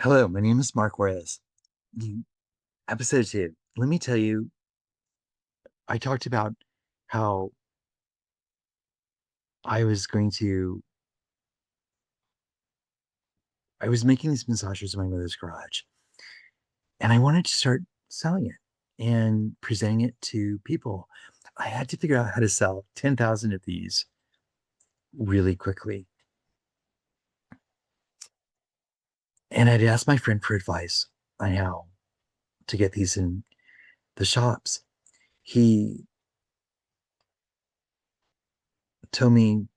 Hello, my name is Mark Juarez. Episode 2. Let me tell you, I talked about how I was going to, I was making these massagers in my mother's garage, and I wanted to start selling it and presenting it to people. I had to figure out how to sell 10,000 of these really quickly. And I'd asked my friend for advice on how to get these in the shops. He told me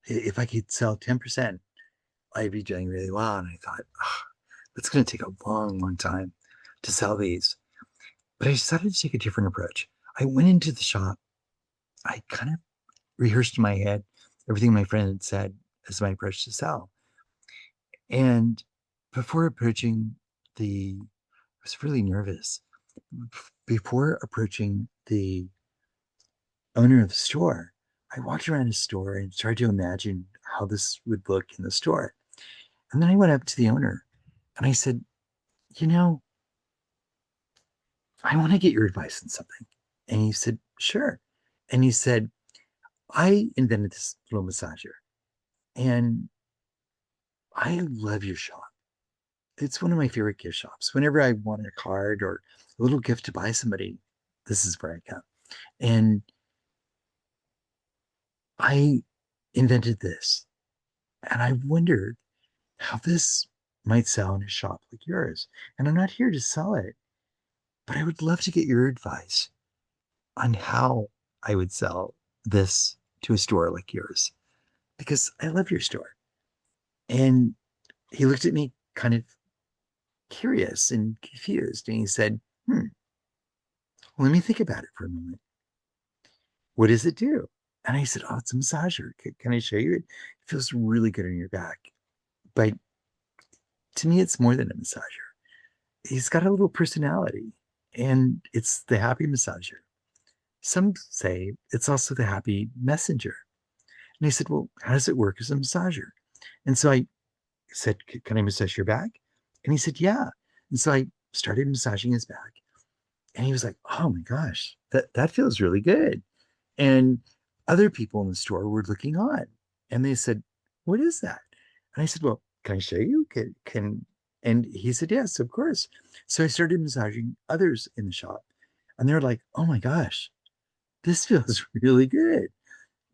if I could sell 10%, I'd be doing really well. And I thought, oh, that's going to take a long, long time to sell these. But I decided to take a different approach. I went into the shop. I kind of rehearsed in my head everything my friend had said as my approach to sell. And before approaching I was really nervous. Before approaching the owner of the store, I walked around the store and started to imagine how this would look in the store. And then I went up to the owner and I said, you know, I want to get your advice on something. And he said, sure. And he said, I invented this little massager and I love your shop. It's one of my favorite gift shops. Whenever I want a card or a little gift to buy somebody, this is where I come. And I invented this. And I wondered how this might sell in a shop like yours. And I'm not here to sell it, but I would love to get your advice on how I would sell this to a store like yours because I love your store. And he looked at me kind of curious and confused and he said, let me think about it for a moment. What does it do? And I said, oh, it's a massager. Can I show you it? It feels really good on your back. But to me, it's more than a massager. He's got a little personality and it's the happy massager. Some say it's also the happy messenger. And I said, well, how does it work as a massager? And so I said, can I massage your back? And he said, yeah. And so I started massaging his back. And he was like, oh my gosh, that feels really good. And other people in the store were looking on and they said, what is that? And I said, well, can I show you? And he said, yes, of course. So I started massaging others in the shop and they're like, oh my gosh, this feels really good.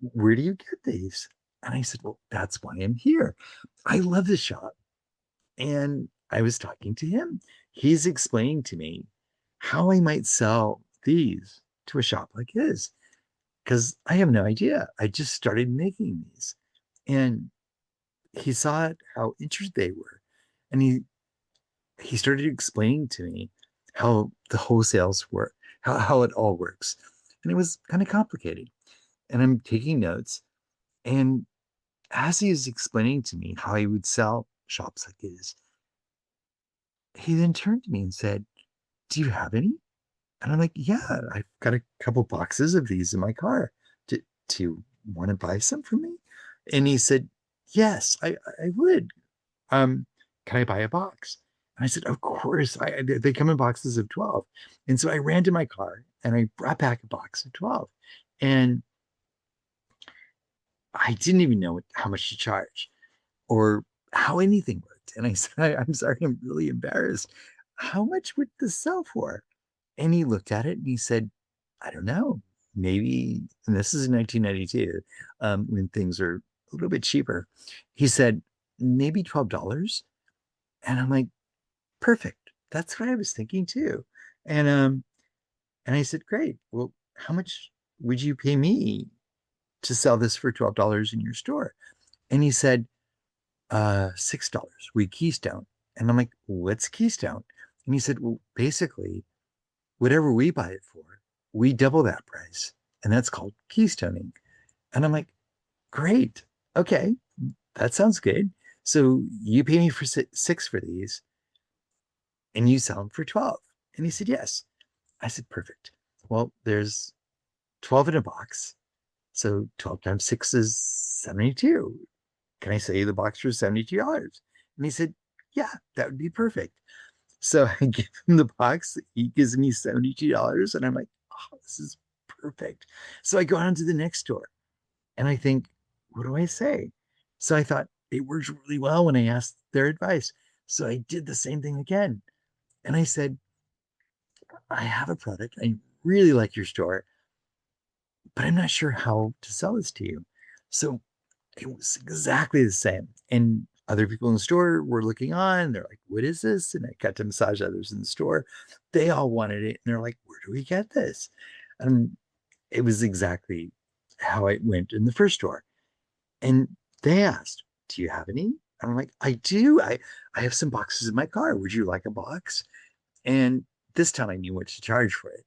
Where do you get these? And I said, well, that's why I'm here. I love this shop. And I was talking to him. He's explaining to me how I might sell these to a shop like his because I have no idea. I just started making these. And he saw it, how interested they were. And he started explaining to me how the wholesales work, how it all works. And it was kind of complicated. And I'm taking notes. And as he was explaining to me how he would sell shops like his, he then turned to me and said, do you have any? And I'm like, yeah, I've got a couple boxes of these in my car. Do you want to buy some from me? And he said, yes, I would. Um, can I buy a box? And I said, of course. They come in boxes of 12. And so I ran to my car and I brought back a box of 12. And I didn't even know how much to charge or how anything worked. And I said, I'm sorry, I'm really embarrassed. How much would this sell for? And he looked at it and he said, I don't know, maybe, and this is in 1992, when things are a little bit cheaper. He said, maybe $12. And I'm like, perfect. That's what I was thinking too. And and I said, great. Well, how much would you pay me to sell this for $12 in your store? And he said, $6. We Keystone. And I'm like, what's Keystone? And he said, well, basically, whatever we buy it for, we double that price. And that's called keystoning. And I'm like, great. Okay. That sounds good. So you pay me for six for these and you sell them for 12. And he said, yes. I said, perfect. Well, there's 12 in a box. So 12 times six is 72. Can I sell you the box for $72? And he said, yeah, that would be perfect. So I give him the box. He gives me $72. And I'm like, oh, this is perfect. So I go on to the next store and I think, what do I say? So I thought it works really well when I asked their advice. So I did the same thing again. And I said, I have a product. I really like your store, but I'm not sure how to sell this to you. So it was exactly the same. And other people in the store were looking on. They're like, what is this? And I got to massage others in the store. They all wanted it. And they're like, where do we get this? And it was exactly how it went in the first store. And they asked, do you have any? And I'm like, I do. I have some boxes in my car. Would you like a box? And this time I knew what to charge for it.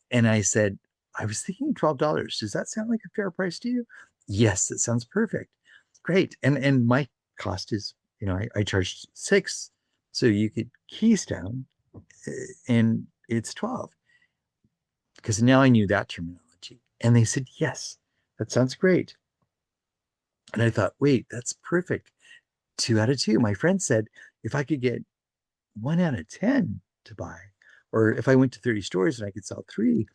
And I said, I was thinking $12. Does that sound like a fair price to you? Yes, that sounds perfect. Great. And my cost is, I charged six. So you could keys down and it's 12. Because now I knew that terminology. And they said, yes, that sounds great. And I thought, wait, that's perfect. 2 out of 2. My friend said if I could get 1 out of 10 to buy, or if I went to 30 stores and I could sell three,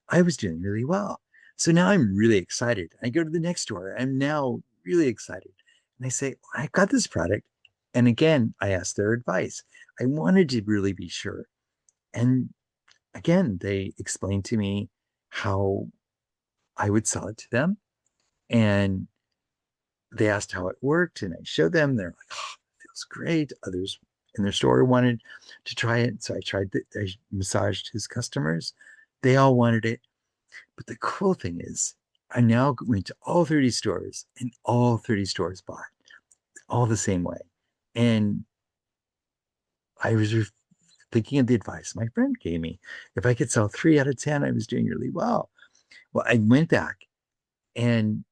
I was doing really well. So now I'm really excited. I go to the next store. I'm now really excited. And I say, I got this product. And again, I asked their advice. I wanted to really be sure. And again, they explained to me how I would sell it to them. And they asked how it worked. And I showed them. They're like, oh, it feels great. Others in their store wanted to try it. So I massaged his customers. They all wanted it. But the cool thing is, I now went to all 30 stores and all 30 stores bought all the same way. And I was thinking of the advice my friend gave me. If I could sell 3 out of 10, I was doing really well. Well, I went back and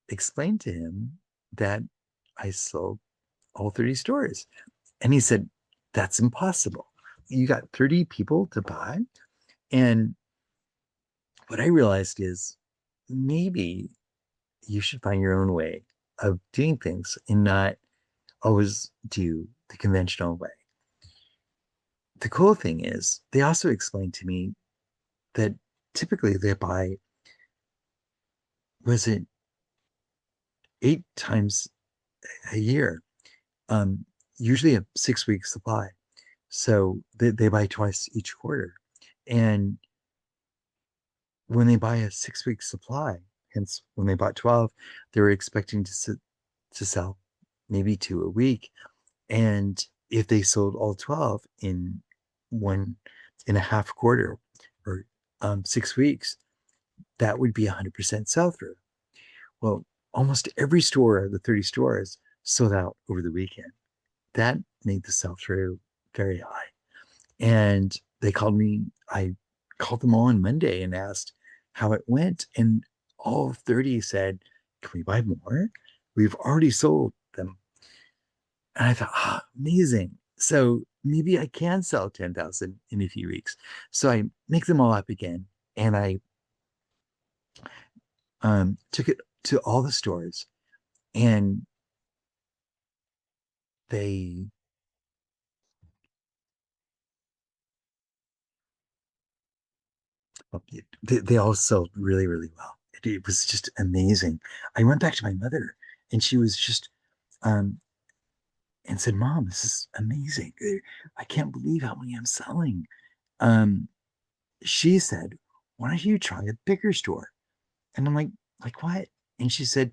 explained to him that I sold all 30 stores. And he said, that's impossible. You got 30 people to buy. And what I realized is maybe you should find your own way of doing things and not always do the conventional way. The cool thing is, they also explained to me that typically they buy, was it 8 times a year, um, usually a 6 week supply. So they buy twice each quarter. And when they buy a 6 week supply, hence when they bought 12, they were expecting to sell maybe two a week. And if they sold all 12 in one and a half quarter or 6 weeks, that would be 100% sell through. Well, almost every store of the 30 stores sold out over the weekend. That made the sell through very high. And they called me. I called them all on Monday and asked how it went. And all 30 said, can we buy more? We've already sold them. And I thought, amazing. So maybe I can sell 10,000 in a few weeks. So I make them all up again. And I took it to all the stores. And they, they all sold really, really well. It was just amazing. I went back to my mother and she was just um, and said, Mom, this is amazing. I can't believe how many I'm selling. Um, she said, why don't you try a bigger store? And I'm like what? And she said,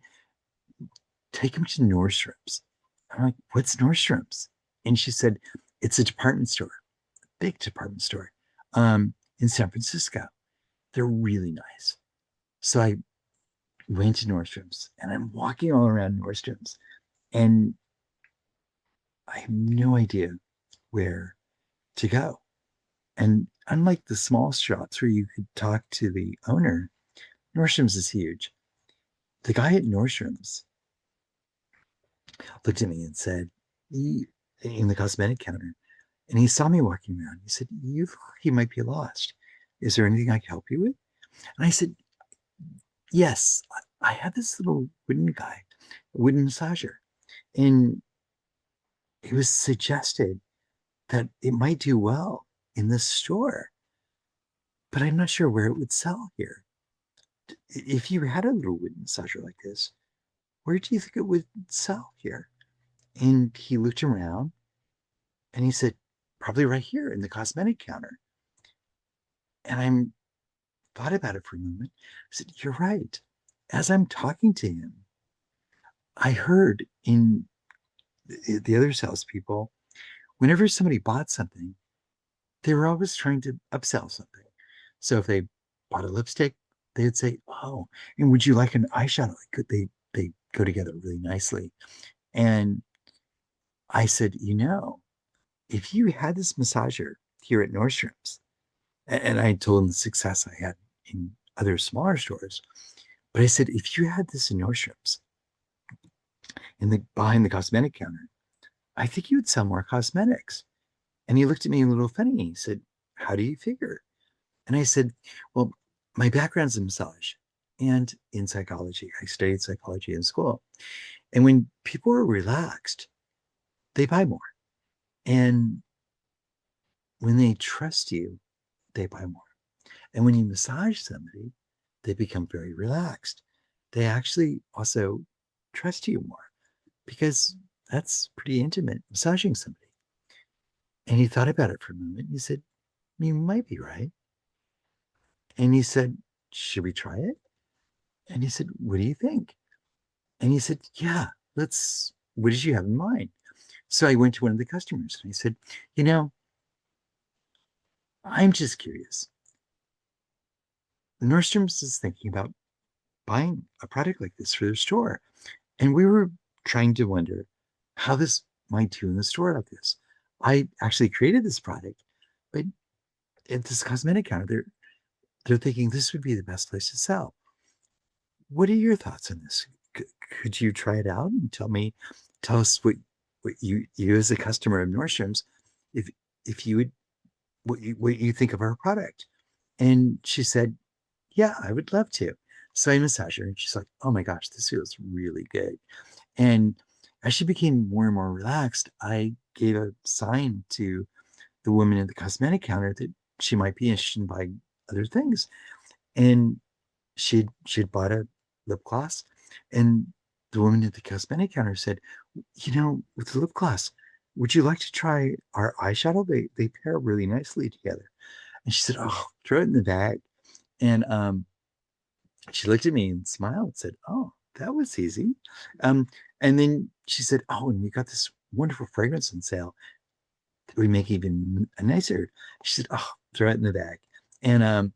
take him to Nordstrom's. I'm like, what's Nordstrom's? And she said, it's a department store, big department store in San Francisco. They're really nice. So I went to Nordstrom's and I'm walking all around Nordstrom's and I have no idea where to go. And unlike the small shops where you could talk to the owner, Nordstrom's is huge. The guy at Nordstrom's looked at me and said, in the cosmetic counter, and he saw me walking around. He said, you look like you might be lost. Is there anything I can help you with? And I said, yes, I have this little wooden guy, a wooden massager. And it was suggested that it might do well in this store, but I'm not sure where it would sell here. If you had a little wood massager like this, where do you think it would sell here? And he looked around and he said, probably right here in the cosmetic counter. And I thought about it for a moment. I said, you're right. As I'm talking to him, I heard in the other salespeople, whenever somebody bought something, they were always trying to upsell something. So if they bought a lipstick, they'd say, "Oh, and would you like an eyeshadow?" They go together really nicely. And I said, if you had this massager here at Nordstrom's, and I told them the success I had in other smaller stores, but I said, if you had this in Nordstrom's in the behind the cosmetic counter, I think you would sell more cosmetics. And he looked at me a little funny. He said, how do you figure? And I said, well, my background's in massage and in psychology. I studied psychology in school. And when people are relaxed, they buy more. And when they trust you, they buy more. And when you massage somebody, they become very relaxed. They actually also trust you more because that's pretty intimate, massaging somebody. And he thought about it for a moment. He said, you might be right. And he said, should we try it? And he said, what do you think? And he said, yeah, what did you have in mind? So I went to one of the customers and I said, you know, I'm just curious. Nordstrom's is thinking about buying a product like this for their store. And we were trying to wonder how this might do in the store like this. I actually created this product, but at this cosmetic counter, they're thinking this would be the best place to sell. What are your thoughts on this? Could you try it out and tell us what you as a customer of Nordstrom's, if you would what you think of our product? And she said, yeah, I would love to. So I massaged her and she's like, oh my gosh, this feels really good. And as she became more and more relaxed, I gave a sign to the woman at the cosmetic counter that she might be interested in buying other things. And she'd bought a lip gloss, and the woman at the cosmetic counter said, with the lip gloss, would you like to try our eyeshadow? They pair really nicely together. And she said, oh, throw it in the bag. And she looked at me and smiled and said, oh, that was easy. Um, and then she said, oh, and we got this wonderful fragrance on sale that we make even nicer. She said, oh, throw it in the bag. And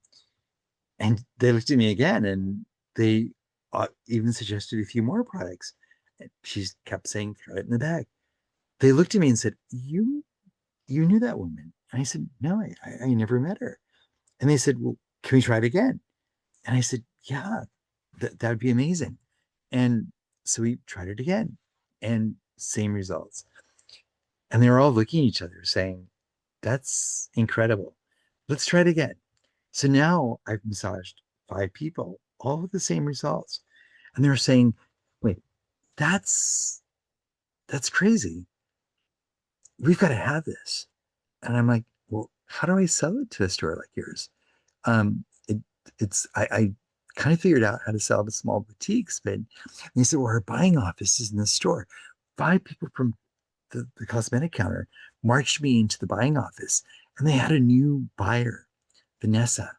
they looked at me again and they even suggested a few more products. And she kept saying, throw it in the bag. They looked at me and said, you knew that woman? And I said, no, I never met her. And they said, well, can we try it again? And I said, yeah, that would be amazing. And so we tried it again and same results. And they were all looking at each other saying, that's incredible. Let's try it again. So now I've massaged 5 people, all with the same results. And they were saying, wait, that's crazy. We've got to have this. And I'm like, well, how do I sell it to a store like yours? Um, it, I kind of figured out how to sell to small boutiques, but they said, well, our buying office is in the store. 5 people from the cosmetic counter marched me into the buying office and they had a new buyer, Vanessa.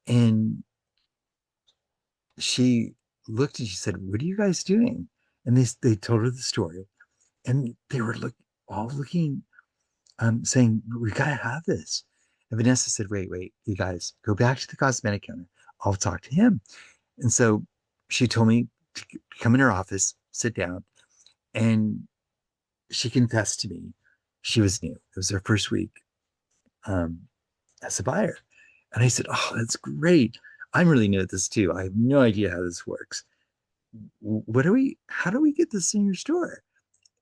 And she looked and she said, what are you guys doing? And they told her the story. And they were all looking, saying, we got to have this. And Vanessa said, wait, you guys go back to the cosmetic counter. I'll talk to him. And so she told me to come in her office, sit down, and she confessed to me she was new. It was her first week um, as a buyer. And I said, oh, that's great. I'm really new at this too. I have no idea how this works. How do we get this in your store?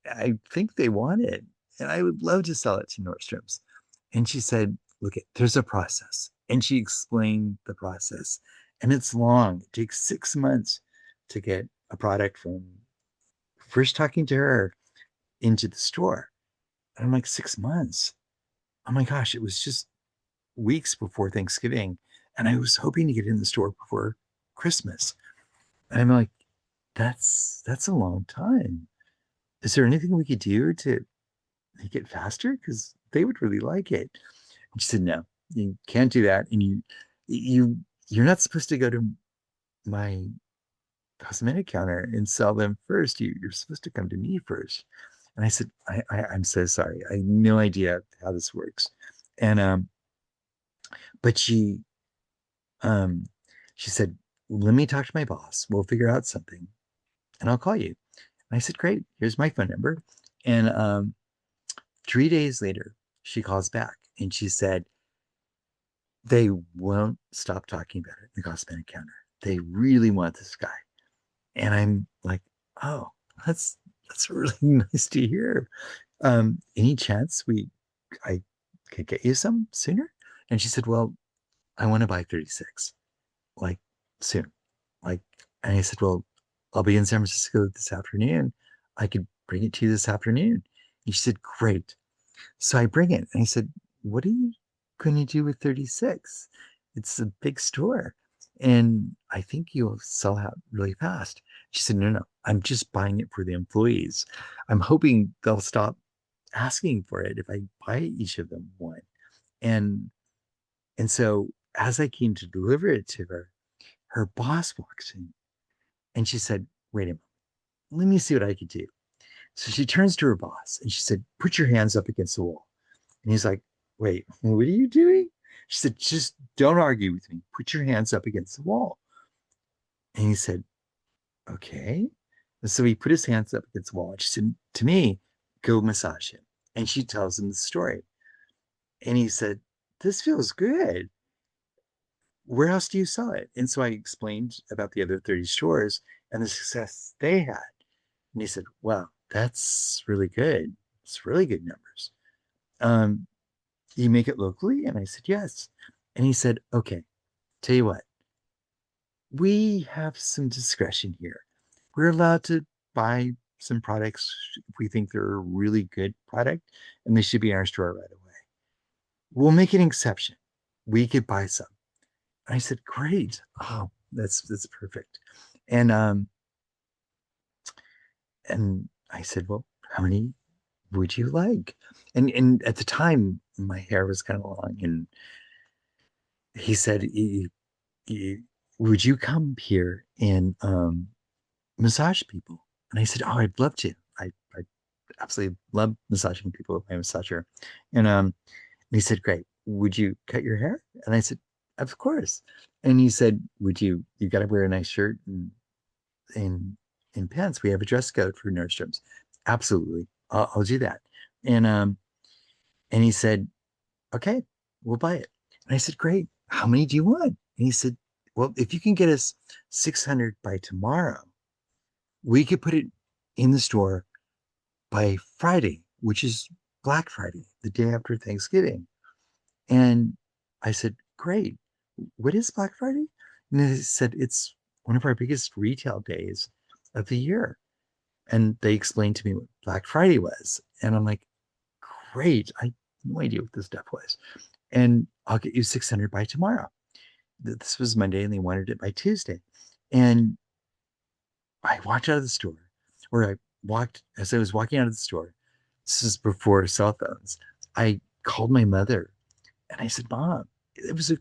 I think they want it. And I would love to sell it to Nordstrom's. And she said, look, there's a process. And she explained the process. And it's long. It takes 6 months to get a product from first talking to her into the store. And I'm like, 6 months. Oh my gosh, it was just weeks before Thanksgiving. And I was hoping to get in the store before Christmas. And I'm like, that's a long time. Is there anything we could do to make it faster? Because they would really like it. And she said, no, you can't do that. And you you're not supposed to go to my cosmetic counter and sell them first. You're supposed to come to me first. And I said, I'm so sorry. I have no idea how this works. And but um she said, let me talk to my boss. We'll figure out something and I'll call you. And I said, great, here's my phone number. And 3 days later, she calls back and she said, they won't stop talking about it in the cosmetic counter. They really want this guy. And I'm like, oh, that's really nice to hear. Any chance I could get you some sooner? And she said, well, I want to buy 36, like soon. Like, and I said, well, I'll be in San Francisco this afternoon. I could bring it to you this afternoon. And she said, great. So I bring it and I said, what are you going to do with 36? It's a big store. And I think you'll sell out really fast. She said, no, no, I'm just buying it for the employees. I'm hoping they'll stop asking for it if I buy each of them one. And and so as I came to deliver it to her, her boss walks in and she said, wait a minute, let me see what I can do. So she turns to her boss and she said, put your hands up against the wall. And he's like, wait, what are you doing? She said, just don't argue with me. Put your hands up against the wall. And he said, okay. And so he put his hands up against the wall. And she said, to me, go massage him. And she tells him the story. And he said, this feels good. Where else do you sell it? And so I explained about the other 30 stores and the success they had. And he said, wow, that's really good. It's really good numbers. Um, you make it locally? And I said, yes. And he said, okay, tell you what, we have some discretion here. We're allowed to buy some products if we think they're a really good product and they should be in our store right away. We'll make an exception. We could buy some. And I said, great. Oh, that's perfect. And and I said, well, how many would you like? And at the time my hair was kind of long and he said, would you come here and massage people? And I said, oh, I'd love to. I absolutely love massaging people with my massager. And he said, great. Would you cut your hair? And I said, of course. And he said, you got to wear a nice shirt and, and pants. We have a dress code for Nordstrom's. Absolutely. I'll do that. And and he said, okay, we'll buy it. And I said, great. How many do you want? And he said, well, if you can get us 600 by tomorrow, we could put it in the store by Friday, which is Black Friday, the day after Thanksgiving. And I said, great. What is Black Friday? And they said, it's one of our biggest retail days of the year. And they explained to me what Black Friday was. And I'm like, great. I had no idea what this stuff was. And I'll get you 600 by tomorrow. This was Monday and they wanted it by Tuesday. And I walked out of the store, or as I was walking out of the store, this is before cell phones. I called my mother and I said, Mom, it was a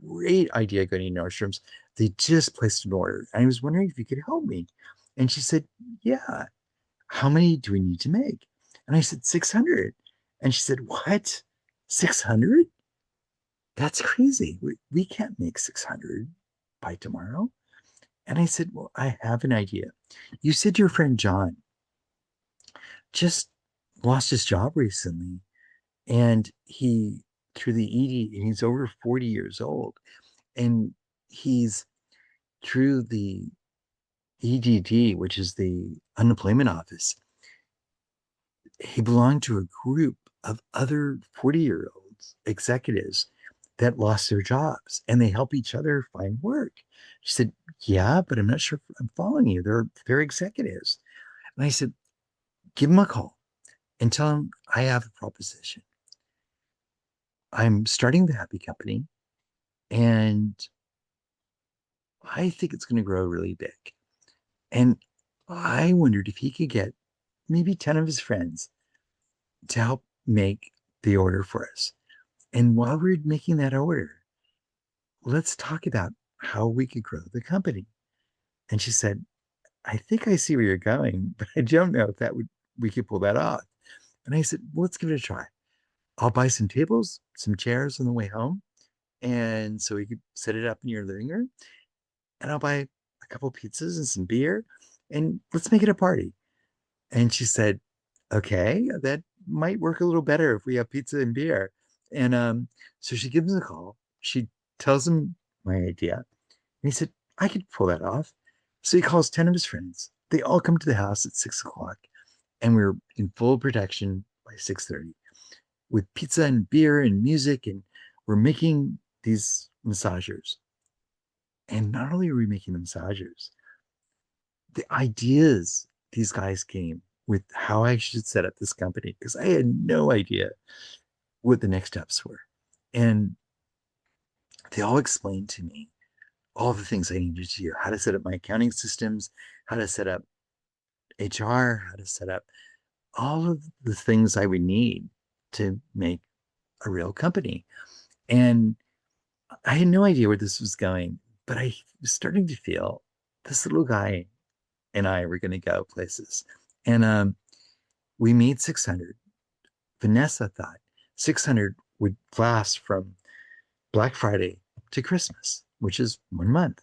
great idea going to Nordstrom's. They just placed an order. And I was wondering if you could help me. And she said, yeah, how many do we need to make? And I said, 600. And she said, what? 600? That's crazy. We can't make 600 by tomorrow. And I said, well, I have an idea. You said your friend John just lost his job recently and he through the ED and he's over 40 years old and he's through the EDD, which is the unemployment office. He belonged to a group of other 40-year-olds executives that lost their jobs and they help each other find work. She said, yeah, but I'm not sure if I'm following you. They're executives. And I said, give them a call. and tell him I have a proposition. I'm starting the Happy Company, and I think it's going to grow really big. And I wondered if he could get maybe 10 of his friends to help make the order for us. And while we're making that order, let's talk about how we could grow the company. And she said, I think I see where you're going, but I don't know if that would we could pull that off. And I said, well, let's give it a try. I'll buy some tables, some chairs on the way home. And so we could set it up in your living room. And I'll buy a couple pizzas and some beer and let's make it a party. And she said, okay, that might work a little better if we have pizza and beer. And so she gives him a call. She tells him my idea. And he said, I could pull that off. So he calls 10 of his friends. They all come to the house at 6 o'clock. And we're in full production by 6:30 with pizza and beer and music. And we're making these massagers. And not only are we making the massagers, the ideas these guys came with how I should set up this company because I had no idea what the next steps were. And they all explained to me all the things I needed to do, how to set up my accounting systems, how to set up HR, how to set up all of the things I would need to make a real company. And I had no idea where this was going, but I was starting to feel this little guy and I were going to go places. And we made 600. Vanessa thought 600 would last from Black Friday to Christmas, which is 1 month.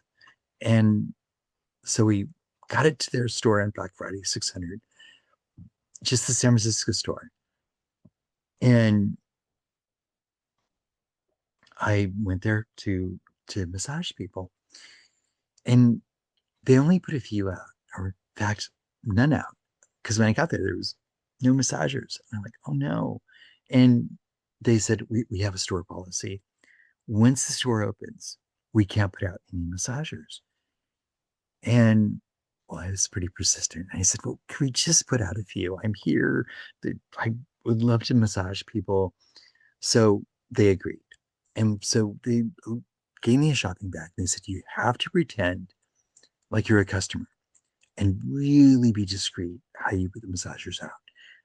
And so we got it to their store on Black Friday, 600, just the San Francisco store. And I went there to massage people. And they only put a few out, or in fact, none out. Because when I got there, there was no massagers. And I'm like, oh no. And they said, we have a store policy. Once the store opens, we can't put out any massagers. And well, I was pretty persistent. I said, well, can we just put out a few? I'm here. I would love to massage people. So they agreed. And so they gave me a shopping bag. They said, you have to pretend like you're a customer and really be discreet how you put the massagers out.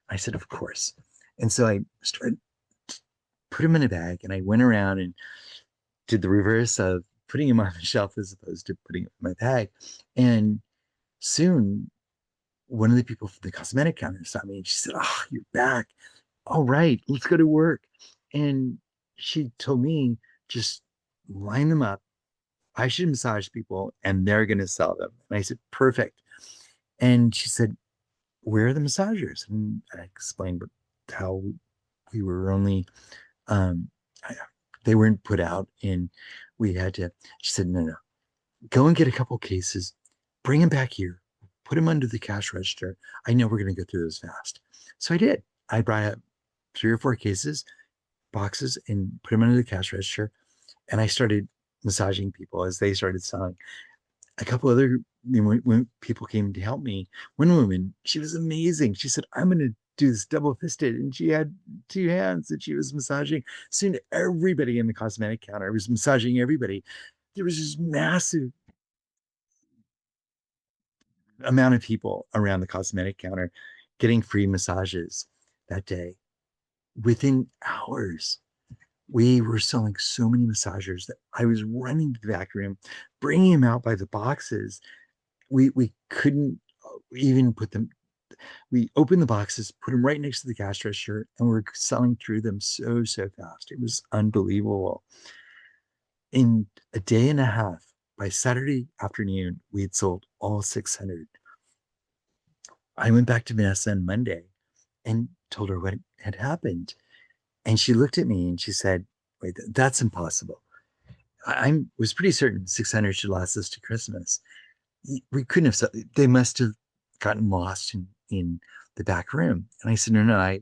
I said, of course. And so I started put them in a bag and I went around and did the reverse of putting them on the shelf as opposed to putting them in my bag. And soon one of the people from the cosmetic counter saw me and she said, oh, you're back. All right, let's go to work. And she told me, just line them up. I should massage people and they're going to sell them. And I said, perfect. And she said, where are the massagers? And I explained how we were only, um, they weren't put out and we had to, she said, no, no, go and get a couple cases, bring them back here, put them under the cash register. I know we're going to go through those fast. So I did. I brought up 3 or 4 boxes, and put them under the cash register. And I started massaging people as they started selling. A couple other, when people came to help me, one woman, she was amazing. She said, I'm going to do this double fisted. And she had 2 hands that she was massaging. Soon everybody in the cosmetic counter was massaging everybody. There was this massive amount of people around the cosmetic counter getting free massages that day. Within hours, we were selling so many massagers that I was running to the back room, bringing them out by the boxes. We couldn't even put them. We opened the boxes, put them right next to the cash register, and we're selling through them so fast. It was unbelievable. In a day and a half, by Saturday afternoon, we had sold all 600. I went back to Vanessa on Monday and told her what had happened. And she looked at me and she said, wait, that's impossible. I was pretty certain 600 should last us to Christmas. We couldn't have, they must have gotten lost in the back room. And I said, no, no, I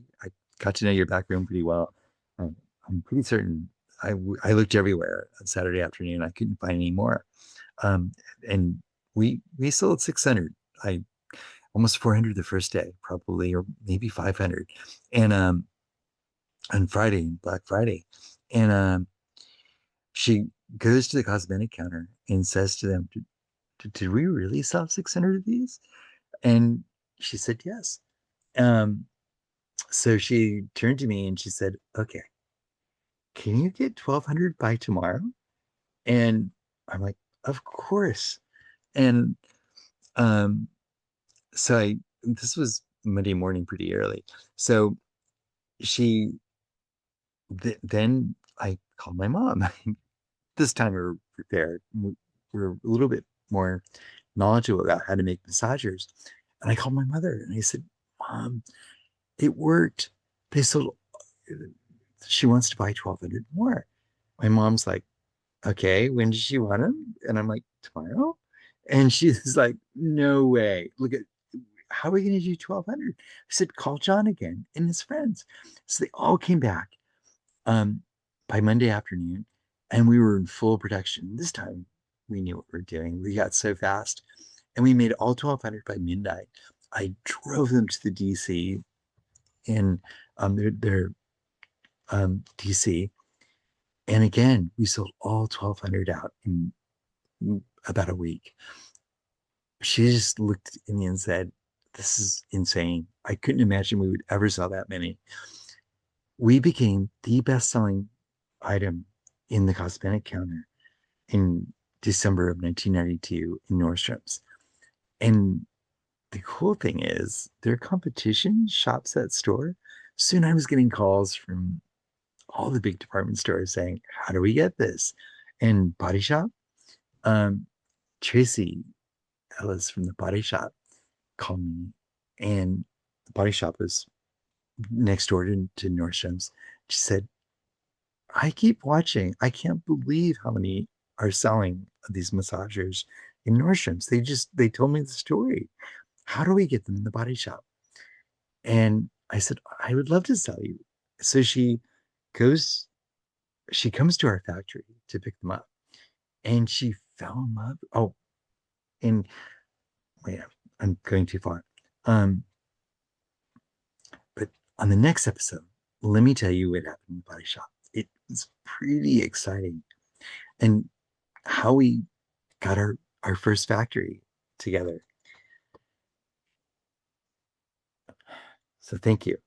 got to know your back room pretty well. I'm pretty certain I looked everywhere on Saturday afternoon. I couldn't find any more. Um, and we sold 600. almost 400 the first day, probably, or maybe 500. And on Friday, Black Friday. And she goes to the cosmetic counter and says to them, did we really sell 600 of these? And she said, yes. Um, so she turned to me and she said, okay, can you get 1,200 by tomorrow? And I'm like, of course. And um, this was Monday morning pretty early. So she, then I called my mom. This time we were prepared. We were a little bit more knowledgeable about how to make massagers. And I called my mother and I said, Mom, it worked. They sold, she wants to buy 1,200 more. My mom's like, okay, when does she want them? And I'm like, tomorrow? And she's like, no way. Look at, how are we going to do 1,200? I said, call John again and his friends. So they all came back um, by Monday afternoon and we were in full production. This time we knew what we were doing. We got so fast and we made all 1,200 by midnight. I drove them to the DC in their DC. And again, we sold all 1,200 out in about a week. She just looked at me and said, this is insane. I couldn't imagine we would ever sell that many. We became the best selling item in the cosmetic counter in December of 1992 in Nordstrom's. And the cool thing is, their competition shops that store. Soon I was getting calls from all the big department stores saying, how do we get this? And Body Shop, um, Tracy Ellis from the Body Shop called me, and the Body Shop was next door to Nordstrom's. She said, I keep watching. I can't believe how many are selling these massagers in Nordstrom's. They told me the story. How do we get them in the Body Shop? And I said, I would love to sell you. So goes, she comes to our factory to pick them up and she fell in love. Oh, and wait, I'm going too far. Um, but on the next episode, let me tell you what happened in the Body Shop. It was pretty exciting. And how we got our first factory together. So thank you.